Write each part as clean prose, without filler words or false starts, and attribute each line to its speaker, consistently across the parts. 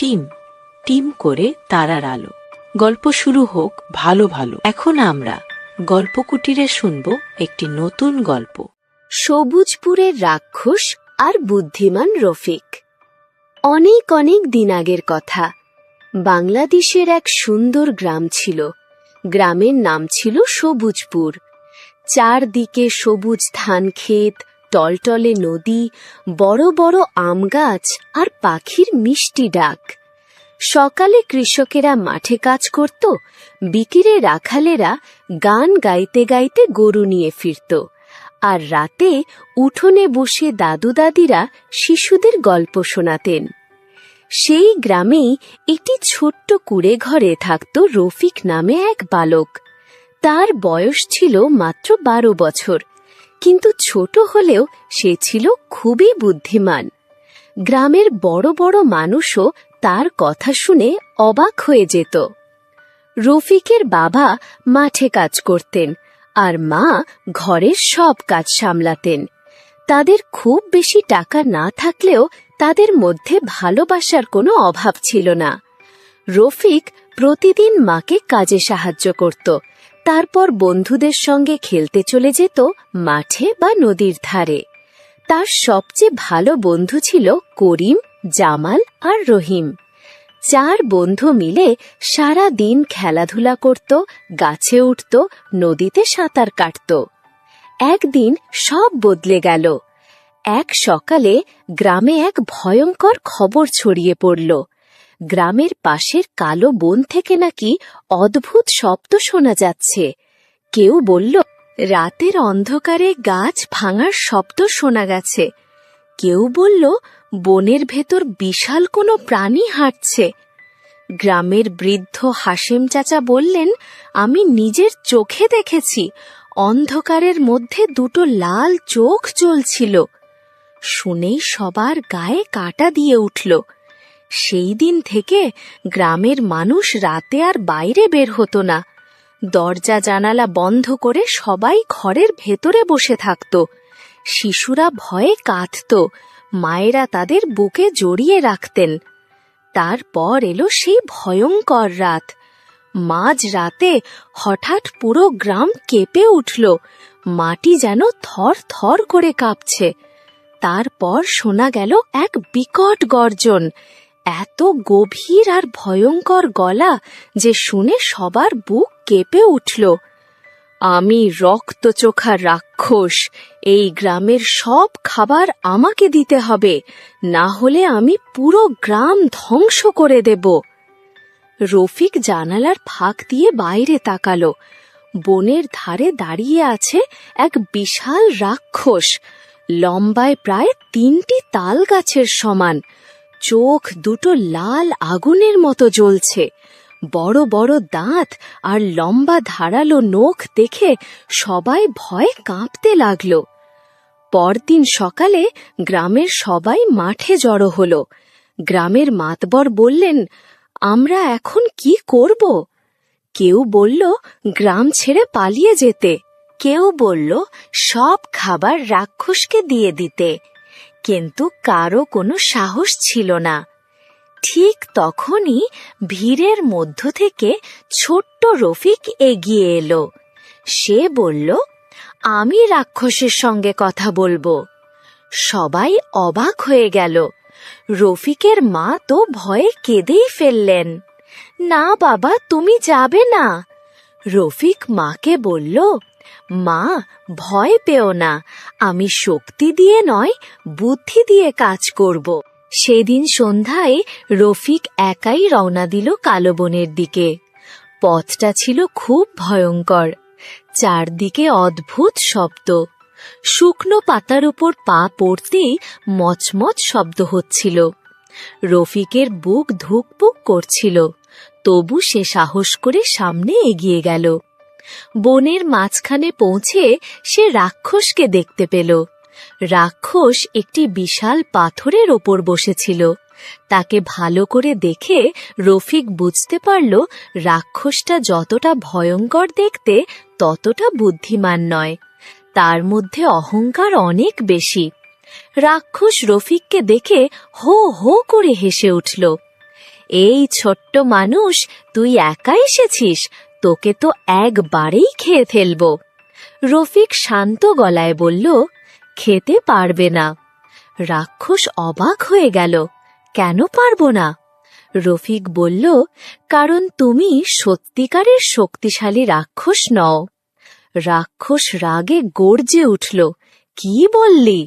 Speaker 1: Team team করে তারার আলো। গল্প শুরু হোক ভালো ভালো। এখন আমরা গল্প কুটিরে শুনব একটি নতুন গল্প,
Speaker 2: সবুজপুরের রাক্ষস আর বুদ্ধিমান রফিক। অনেক অনেক দিন আগের কথা। বাংলাদেশের এক সুন্দর গ্রাম ছিল। গ্রামের নাম ছিল সবুজপুর। চারদিকে সবুজ ধান ক্ষেত, টলটলে নদী, বড় বড় আম গাছ আর পাখির মিষ্টি ডাক। সকালে কৃষকেরা মাঠে কাজ করত, বিকেলে রাখালেরা গান গাইতে গাইতে গরু নিয়ে ফিরত, আর রাতে উঠোনে বসে দাদু দাদিরা শিশুদের গল্প শোনাতেন। সেই গ্রামেই একটি ছোট্ট কুঁড়ে ঘরে থাকত রফিক নামে এক বালক। তার বয়স ছিল মাত্র 12 বছর, কিন্তু ছোট হলেও সে ছিল খুবই বুদ্ধিমান। গ্রামের বড় বড় মানুষও তার কথা শুনে অবাক হয়ে যেত। রফিকের বাবা মাঠে কাজ করতেন আর মা ঘরের সব কাজ সামলাতেন। তাদের খুব বেশি টাকা না থাকলেও তাদের মধ্যে ভালোবাসার কোনো অভাব ছিল না। রফিক প্রতিদিন মাকে কাজে সাহায্য করত, তারপর বন্ধুদের সঙ্গে খেলতে চলে যেত মাঠে বা নদীর ধারে। তার সবচেয়ে ভালো বন্ধু ছিল করিম, জামাল আর রহিম। 4 বন্ধু মিলে সারা দিন খেলাধুলা করত, গাছে উঠত, নদীতে সাঁতার কাটত। একদিন সব বদলে গেল। এক সকালে গ্রামে এক ভয়ঙ্কর খবর ছড়িয়ে পড়ল। গ্রামের পাশের কালো বন থেকে নাকি অদ্ভুত শব্দ শোনা যাচ্ছে। কেউ বলল, রাতের অন্ধকারে গাছ ভাঙার শব্দ শোনা গেছে। কেউ বলল, বনের ভেতর বিশাল কোনো প্রাণী হাঁটছে। গ্রামের বৃদ্ধ হাসেম চাচা বললেন, আমি নিজের চোখে দেখেছি, অন্ধকারের মধ্যে 2টো লাল চোখ জ্বলছিল। শুনেই সবার গায়ে কাঁটা দিয়ে উঠল। সেই দিন থেকে গ্রামের মানুষ রাতে আর বাইরে বের হতো না। দরজা জানালা বন্ধ করে সবাই ঘরের ভেতরে বসে থাকত। শিশুরা ভয়ে কাঁদত, মায়েরা তাদের বুকে জড়িয়ে রাখতেন। তারপর এলো সেই ভয়ঙ্কর রাত। মাঝ রাতে হঠাৎ পুরো গ্রাম কেঁপে উঠল। মাটি যেন থর থর করে কাঁপছে। তারপর শোনা গেল এক বিকট গর্জন, এত গভীর আর ভয়ঙ্কর গলা যে শুনে সবার বুক কেঁপে উঠল। আমি রক্তচোখা রাক্ষস, এই গ্রামের সব খাবার আমাকে দিতে হবে, না হলে আমি পুরো গ্রাম ধ্বংস করে দেব। রফিক জানালার ফাঁক দিয়ে বাইরে তাকালো। বনের ধারে দাঁড়িয়ে আছে এক বিশাল রাক্ষস, লম্বায় প্রায় 3টি তাল গাছের সমান। চোখ 2টো লাল আগুনের মতো জ্বলছে। বড় বড় দাঁত আর লম্বা ধারালো নখ দেখে সবাই ভয়ে কাঁপতে লাগল। পরদিন সকালে গ্রামের সবাই মাঠে জড়ো হলো। গ্রামের মাতবর বললেন, আমরা এখন কি করব? কেউ বলল গ্রাম ছেড়ে পালিয়ে যেতে, কেউ বলল সব খাবার রাক্ষসকে দিয়ে দিতে, কিন্তু কারো কোনো সাহস ছিল না। ঠিক তখনই ভিড়ের মধ্য থেকে ছোট্ট রফিক এগিয়ে এলো। সে বলল, আমি রাক্ষসের সঙ্গে কথা বলবো। সবাই অবাক হয়ে গেল। রফিকের মা তো ভয়ে কেঁদেই ফেললেন। না বাবা, তুমি যাবে না। রফিক মাকে বলল, মা, ভয় পেও না, আমি শক্তি দিয়ে নয়, বুদ্ধি দিয়ে কাজ করব। সেদিন সন্ধ্যায় রফিক একাই রওনা দিল কালো বনের দিকে। পথটা ছিল খুব ভয়ঙ্কর। চারদিকে অদ্ভুত শব্দ। শুকনো পাতার উপর পা পড়তেই মচমচ শব্দ হচ্ছিল। রফিকের বুক ধুকপুক করছিল, তবু সে সাহস করে সামনে এগিয়ে গেল। বনের মাঝখানে পৌঁছে সে রাক্ষসকে দেখতে পেল। রাক্ষস একটি বিশাল পাথরের ওপর বসেছিল। তাকে ভালো করে দেখে রফিক বুঝতে পারল রাক্ষসটা যতটা ভয়ঙ্কর দেখতে ততটা বুদ্ধিমান নয়। তার মধ্যে অহংকার অনেক বেশি। রাক্ষস রফিককে দেখে হো হো করে হেসে উঠল। এই ছোট্ট মানুষ, তুই একা এসেছিস, তোকে তো একবারেই খেয়ে ফেলব। রফিক শান্ত গলায় বলল, খেতে পারবে না। রাক্ষস অবাক হয়ে গেল, কেন পারব না? রফিক বলল, কারণ তুমি সত্যিকারের শক্তিশালী রাক্ষস নও। রাক্ষস রাগে গর্জে উঠল, কি বললি?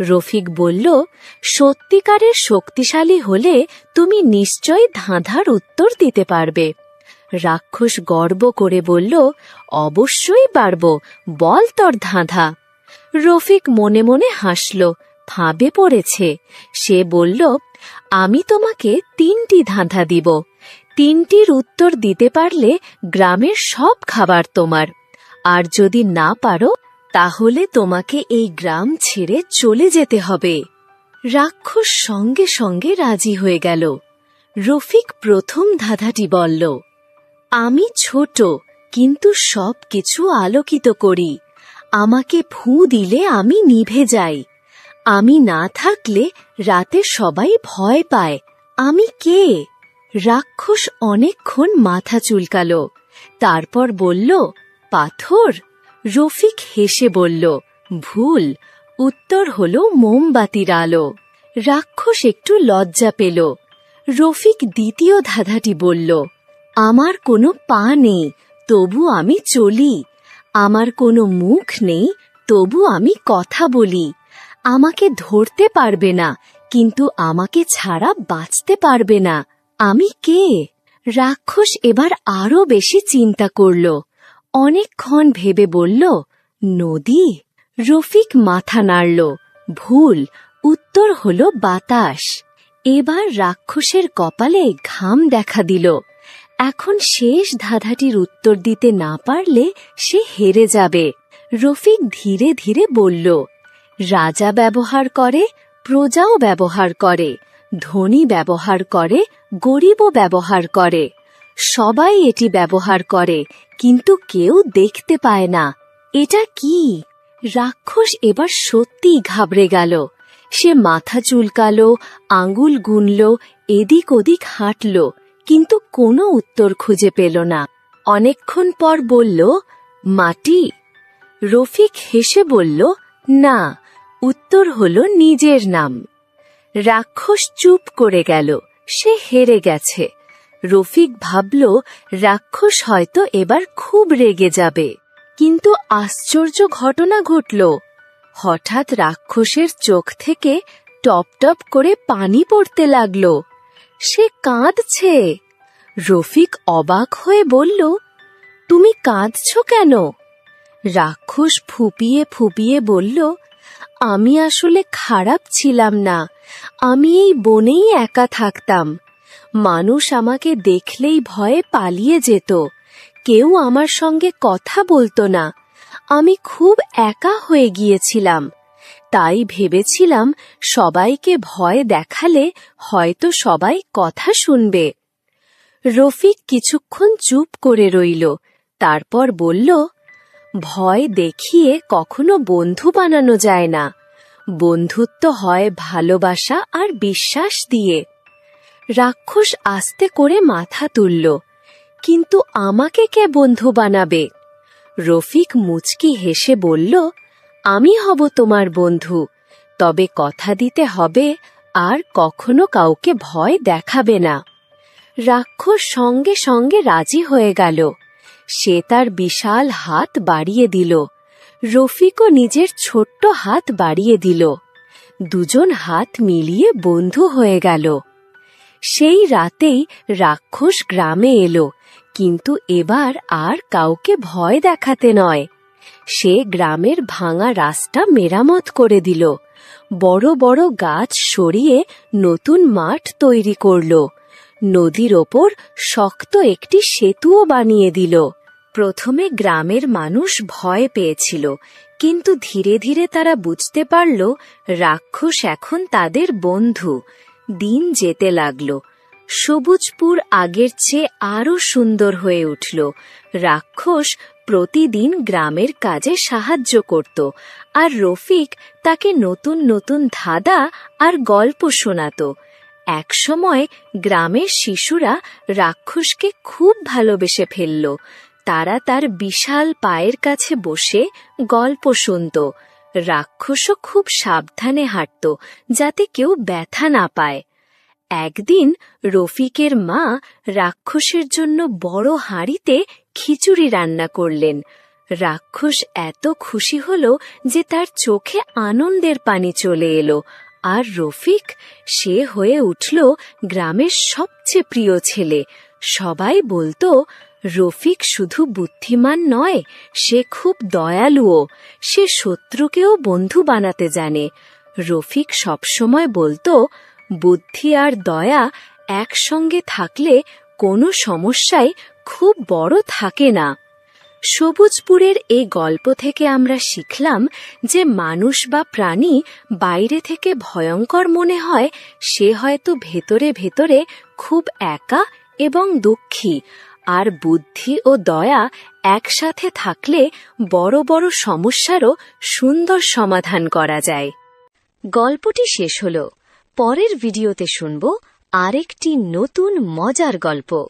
Speaker 2: রফিক বলল, সত্যিকারের শক্তিশালী হলে তুমি নিশ্চয়ই ধাঁধার উত্তর দিতে পারবে। রাক্ষস গর্ব করে বলল, অবশ্যই পারব, বল তোর ধাঁধা। রফিক মনে মনে হাসল, ফাঁদে পড়েছে। সে বলল, আমি তোমাকে 3টি ধাঁধা দিব। 3টির উত্তর দিতে পারলে গ্রামের সব খাবার তোমার, আর যদি না পারো তাহলে তোমাকে এই গ্রাম ছেড়ে চলে যেতে হবে। রাক্ষস সঙ্গে সঙ্গে রাজি হয়ে গেল। রফিক প্রথম ধাঁধাটি বলল, আমি ছোট, কিন্তু সবকিছু আলোকিত করি। আমাকে ফুঁ দিলে আমি নিভে যাই। আমি না থাকলে রাতে সবাই ভয় পায়। আমি কে? রাক্ষস অনেকক্ষণ মাথা চুলকালো, তারপর বলল, পাথর। রফিক হেসে বলল, ভুল, উত্তর হলো মোমবাতির আলো। রাক্ষস একটু লজ্জা পেল। রফিক দ্বিতীয় ধাঁধাটি বলল, আমার কোনো পা নেই, তবু আমি চলি। আমার কোনো মুখ নেই, তবু আমি কথা বলি। আমাকে ধরতে পারবে না, কিন্তু আমাকে ছাড়া বাঁচতে পারবে না। আমি কে? রাক্ষস এবার আরো বেশি চিন্তা করল। অনেকক্ষণ ভেবে বলল, নদী। রফিক মাথা নাড়ল, ভুল, উত্তর হলো বাতাস। এবার রাক্ষসের কপালে ঘাম দেখা দিল। এখন শেষ ধাঁধাটির উত্তর দিতে না পারলে সে হেরে যাবে। রফিক ধীরে ধীরে বলল, রাজা ব্যবহার করে, প্রজাও ব্যবহার করে, ধনী ব্যবহার করে, গরিবও ব্যবহার করে। সবাই এটি ব্যবহার করে, কিন্তু কেউ দেখতে পায় না। এটা কি? রাক্ষস এবার সত্যিই ঘাবড়ে গেল। সে মাথা চুলকালো, আঙ্গুল গুনল, এদিক ওদিক হাঁটল, কিন্তু কোনো উত্তর খুঁজে পেল না। অনেকক্ষণ পর বলল, মাটি। রফিক হেসে বলল, না, উত্তর হলো নিজের নাম। রাক্ষস চুপ করে গেল, সে হেরে গেছে। রফিক ভাবল, রাক্ষস হয়তো এবার খুব রেগে যাবে। কিন্তু আশ্চর্য ঘটনা ঘটল। হঠাৎ রাক্ষসের চোখ থেকে টপ টপ করে পানি পড়তে লাগল। সে কাঁদছে। রফিক অবাক হয়ে বলল, তুমি কাঁদছ কেন? রাক্ষস ফুপিয়ে ফুপিয়ে বলল, আমি আসলে খারাপ ছিলাম না। আমি এই বনেই একা থাকতাম। মানুষ আমাকে দেখলেই ভয়ে পালিয়ে যেত। কেউ আমার সঙ্গে কথা বলতো না। আমি খুব একা হয়ে গিয়েছিলাম। তাই ভেবেছিলাম সবাইকে ভয় দেখালে হয়তো সবাই কথা শুনবে। রফিক কিছুক্ষণ চুপ করে রইল, তারপর বলল, ভয় দেখিয়ে কখনো বন্ধু বানানো যায় না। বন্ধুত্ব হয় ভালোবাসা আর বিশ্বাস দিয়ে। রাক্ষস আস্তে করে মাথা তুলল, কিন্তু আমাকে কে বন্ধু বানাবে? রফিক মুচকি হেসে বলল, আমি হব তোমার বন্ধু, তবে কথা দিতে হবে আর কখনো কাউকে ভয় দেখাবে না। রাক্ষস সঙ্গে সঙ্গে রাজি হয়ে গেল। সে তার বিশাল হাত বাড়িয়ে দিল। রফিকও নিজের ছোট্ট হাত বাড়িয়ে দিল। দুজন হাত মিলিয়ে বন্ধু হয়ে গেল। সেই রাতেই রাক্ষস গ্রামে এলো, কিন্তু এবার আর কাউকে ভয় দেখাতে নয়। সে গ্রামের ভাঙা রাস্তা মেরামত করে দিল, বড় বড় গাছ সরিয়ে নতুন মাঠ তৈরি করল, নদীর ওপর শক্ত একটি সেতুও বানিয়ে দিল। প্রথমে গ্রামের মানুষ ভয় পেয়েছিল, কিন্তু ধীরে ধীরে তারা বুঝতে পারল রাক্ষস এখন তাদের বন্ধু। দিন যেতে লাগল। সবুজপুর আগের চেয়ে আরো সুন্দর হয়ে উঠল। রাক্ষস প্রতিদিন গ্রামের কাজে সাহায্য করত, আর রফিক তাকে নতুন নতুন ধাঁধা আর গল্প শোনাত। একসময় গ্রামের শিশুরা রাক্ষসকে খুব ভালোবেসে ফেলল। তারা তার বিশাল পায়ের কাছে বসে গল্প শুনত। রাক্ষসও খুব সাবধানে হাঁটত, যাতে কেউ ব্যথা না পায়। একদিন রফিকের মা রাক্ষসের জন্য বড় হাঁড়িতে খিচুড়ি রান্না করলেন। রাক্ষস এত খুশি হল যে তার চোখে আনন্দের পানি চলে এলো। আর রফিক, সে হয়ে উঠল গ্রামের সবচেয়ে প্রিয় ছেলে। সবাই বলতো, রফিক শুধু বুদ্ধিমান নয়, সে খুব দয়ালুও। সে শত্রুকেও বন্ধু বানাতে জানে। রফিক সবসময় বলতো, বুদ্ধি আর দয়া একসঙ্গে থাকলে কোনো সমস্যাই খুব বড় থাকে না। সবুজপুরের এই গল্প থেকে আমরা শিখলাম যে মানুষ বা প্রাণী বাইরে থেকে ভয়ঙ্কর মনে হয়, সে হয়তো ভেতরে ভেতরে খুব একা এবং দুঃখী। আর বুদ্ধি ও দয়া একসাথে থাকলে বড় বড় সমস্যারও সুন্দর সমাধান করা যায়। গল্পটি শেষ হল। পরের ভিডিওতে শুনব আরেকটি নতুন মজার গল্প।